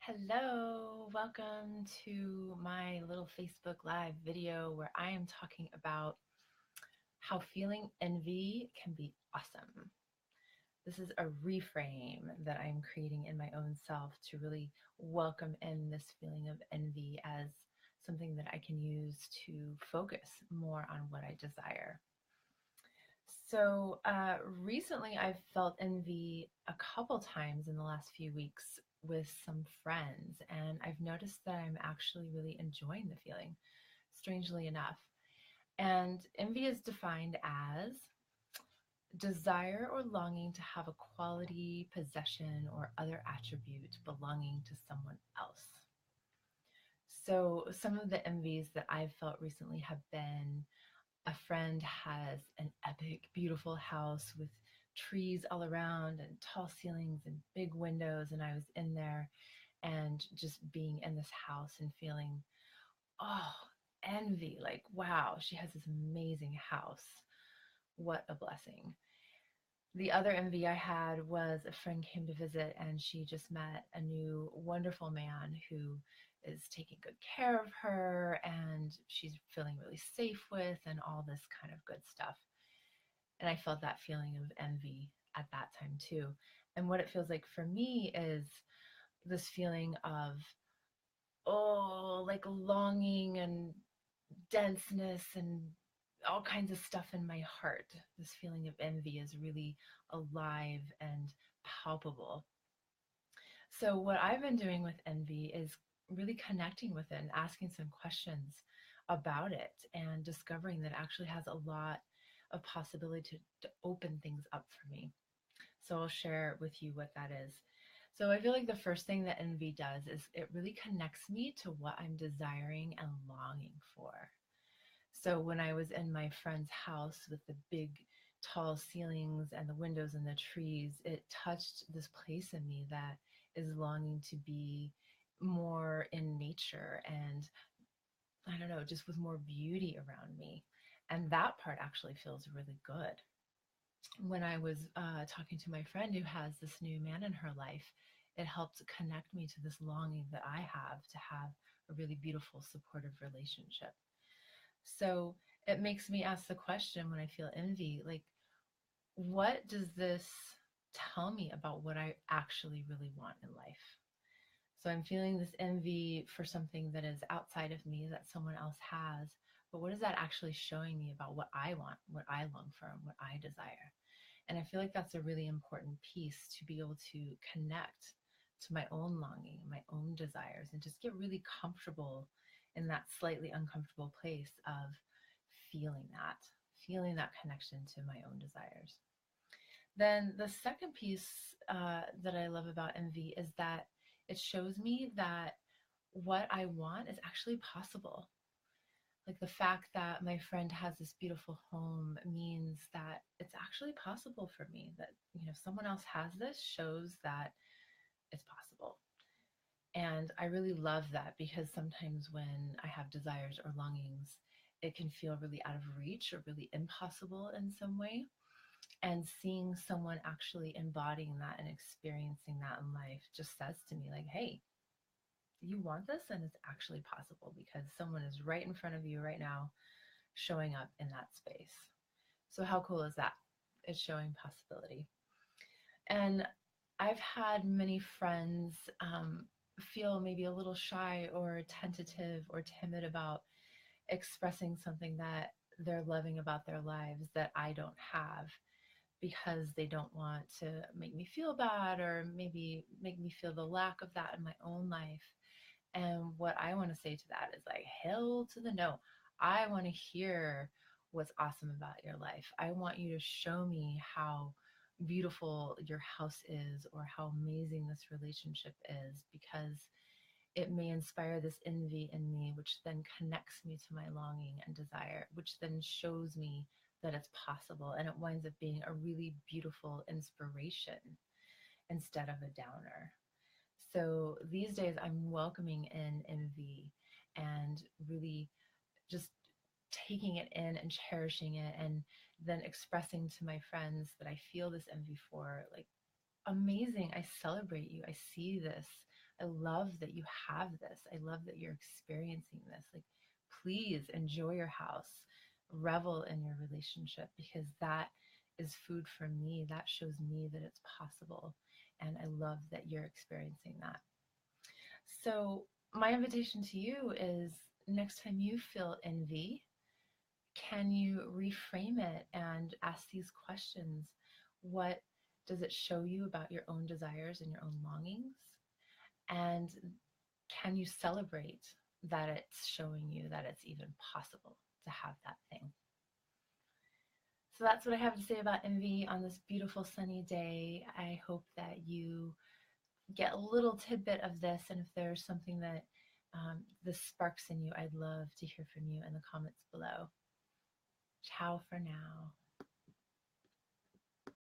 Hello, welcome to my little Facebook Live video where I am talking about how feeling envy can be awesome. This is a reframe that I'm creating in my own self to really welcome in this feeling of envy as something that I can use to focus more on what I desire. So recently I've felt envy a couple times in the last few weeks with some friends, and I've noticed that I'm actually really enjoying the feeling, strangely enough. And envy is defined as desire or longing to have a quality, possession, or other attribute belonging to someone else. So some of the envies that I've felt recently have been a friend has an epic, beautiful house with trees all around and tall ceilings and big windows. And I was in there and just being in this house and feeling, oh, envy. Like, wow, she has this amazing house. What a blessing. The other envy I had was a friend came to visit and she just met a new wonderful man who is taking good care of her and she's feeling really safe with and all this kind of good stuff. And I felt that feeling of envy at that time too. And what it feels like for me is this feeling of, oh, like longing and denseness and all kinds of stuff in my heart. This feeling of envy is really alive and palpable. So, what I've been doing with envy is really connecting with it and asking some questions about it and discovering that it actually has a lot of possibility to open things up for me. So, I'll share with you what that is. So, I feel like the first thing that envy does is it really connects me to what I'm desiring and longing for. So when I was in my friend's house with the big, tall ceilings and the windows and the trees, it touched this place in me that is longing to be more in nature and I don't know, just with more beauty around me. And that part actually feels really good. When I was talking to my friend who has this new man in her life, it helped connect me to this longing that I have to have a really beautiful, supportive relationship. So it makes me ask the question when I feel envy, like, what does this tell me about what I actually really want in life? So I'm feeling this envy for something that is outside of me that someone else has. But what is that actually showing me about what I want, what I long for, and what I desire? And I feel like that's a really important piece to be able to connect to my own longing, my own desires, and just get really comfortable in that slightly uncomfortable place of feeling that connection to my own desires. Then the second piece that I love about envy is that it shows me that what I want is actually possible. Like the fact that my friend has this beautiful home means that it's actually possible for me, that someone else has this shows that it's possible. And I really love that because sometimes when I have desires or longings, it can feel really out of reach or really impossible in some way. And seeing someone actually embodying that and experiencing that in life just says to me, like, hey, you want this and it's actually possible because someone is right in front of you right now showing up in that space. So, how cool is that? It's showing possibility. And I've had many friends feel maybe a little shy or tentative or timid about expressing something that they're loving about their lives that I don't have because they don't want to make me feel bad or maybe make me feel the lack of that in my own life. And what I want to say to that is like, hell to the no. I want to hear what's awesome about your life. I want you to show me how beautiful your house is or how amazing this relationship is because it may inspire this envy in me, which then connects me to my longing and desire, which then shows me that it's possible. And it winds up being a really beautiful inspiration instead of a downer. So these days, I'm welcoming in envy and really just taking it in and cherishing it, and then expressing to my friends that I feel this envy for, like, amazing. I celebrate you. I see this I love that you have this. I love that you're experiencing this. Like, please enjoy your house, revel in your relationship, because that is food for me. That shows me that it's possible. And I love that you're experiencing that. So, my invitation to you is next time you feel envy, can you reframe it and ask these questions? What does it show you about your own desires and your own longings? And can you celebrate that it's showing you that it's even possible to have that thing? So that's what I have to say about envy on this beautiful sunny day. I hope that you get a little tidbit of this, and if there's something that this sparks in you, I'd love to hear from you in the comments below. Ciao for now.